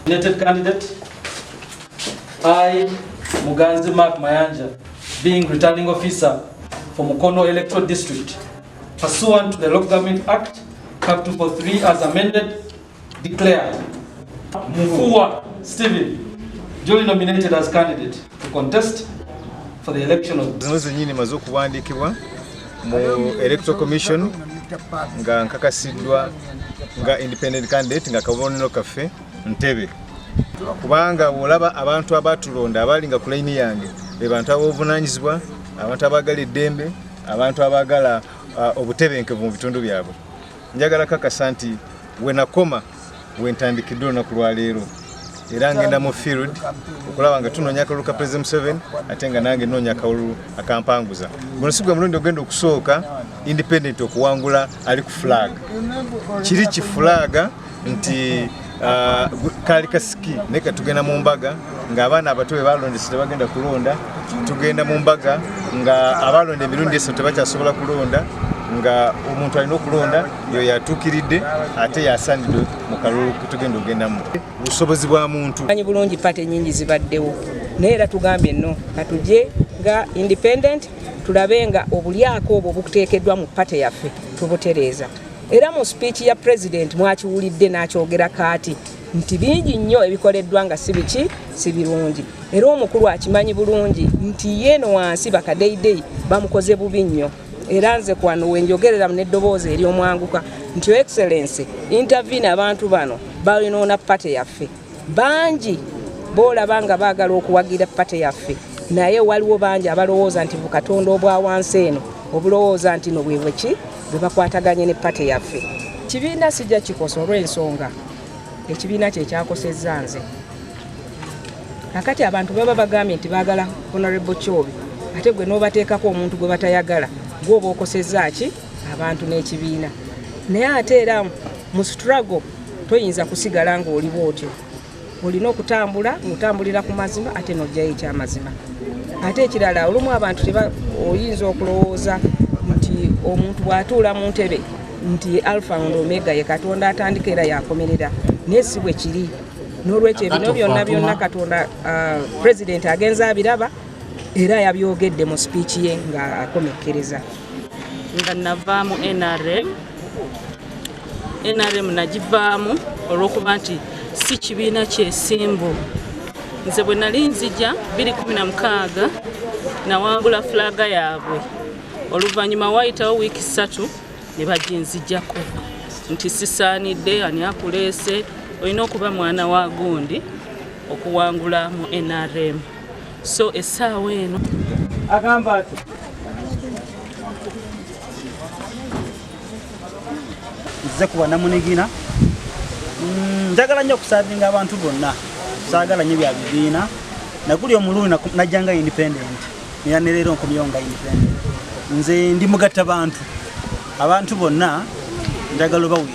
Nominated candidate, I, Muganzi Mark Mayanja, being returning officer for Emukono Electoral District, pursuant to the Local Government Act, Cap 243 as amended, declare Mufua Stephen duly nominated as candidate to contest for the election of Electoral Commission nga nkakasidwa nga independent candidate nga kabonero kafe Ntebe kubanga olaba abantu abatulonda abalinga ku line yange be bantu abovunanyizibwa abantu abagala eddembe abantu abagala obutebenkevu mu bitundu byabwe njagala kakasa nti wenakoma wentandikidde olunaku lwa leero era ngenda mu field okulaba nga tunoonya akalulu ka President 7 ate nga nange noonya akalulu akampanguza guno si gwe mulundi ogenda okusooka independent okuwangula ali ku flag kiri kifulaga nti kali kasiki neka tugenda mu mbaga nga abaana abato balondesera bagenda kulonda tugenda mu mbaga nga abalonde emirundi esatu tebakyasobola kulonda nga omuntu alina okulonda yo yatuukiridde ate yasanidde mu kalulu tugenda ogendamu obusobozi bwa muntu anyi bulungi pate nyingi zibaddewo naye era tugambye nno katujje nga independent tulabe nga obulyako obwo bukuteekeddwa mu pate yaffe tubutereeza era mu speech ya president mwakiwulidde n'akyogera kaati nti bingi nnyo ebikoleddwa nga si birungi era omukulu akimanyi bulungi nti yeeno wansi bakadeyideyi bamukoze bubi nnyo era nze kwano wenjogerera n'eddoboozi ery'omwanguka nti Your Excellency intervene abantu bano balinoona pate yaffe bangi boolaba nga baagala okuwagira pate yaffe naye waliwo bangi abalowooza nti bukatonda obwa wansi eno obulowooza nti no bwebweki bwe bakwataganye ne pate yaffe kibiina sijja kikosa olw'ensonga ekibiina kye kyakosezza nze kakati abantu baba bagambye nti baagala Honorable Kyobi ate gwe n'obateekako omuntu gwe batayagala gwoba okosezza ki abantu n'ekibiina naye ate era mu struggle toyinza kusigala ng'oli bwotyo olina okutambula ng'otambulira ku mazima ate n'ojjayo ekyamazima ate ekirala olumu abantu oyinza okulowooza nti omuntu bw'atuula mu ntebe nti alpha and omega ye katonda atandika era yakomerera naye si bwe kiri n'olwekyo ebino byonna katonda president agenza abiraba era yabyogedde mu speech ye nga akomekkereza nga navaamu NRM nagivaamu olw'okuba nti si kibiina kyesimbu nze bwe nali nzija 2016 nawangula flaga yaabwe oluvannyuma wayitawo wiiki 3 ne baginzijjako nti sisaanidde ani akuleese olina okuba mwana wa gundi okuwangula mu NRM so essaawa eno agamba ati nze kuba namunigina njagala nnyo okusaavinga abantu bonna saagala nnyo bya bibiina nakuli omulundi najjanga independent era ne leero nkomyewo nga independent nze ndi mugatta abantu bonna njagala obawulira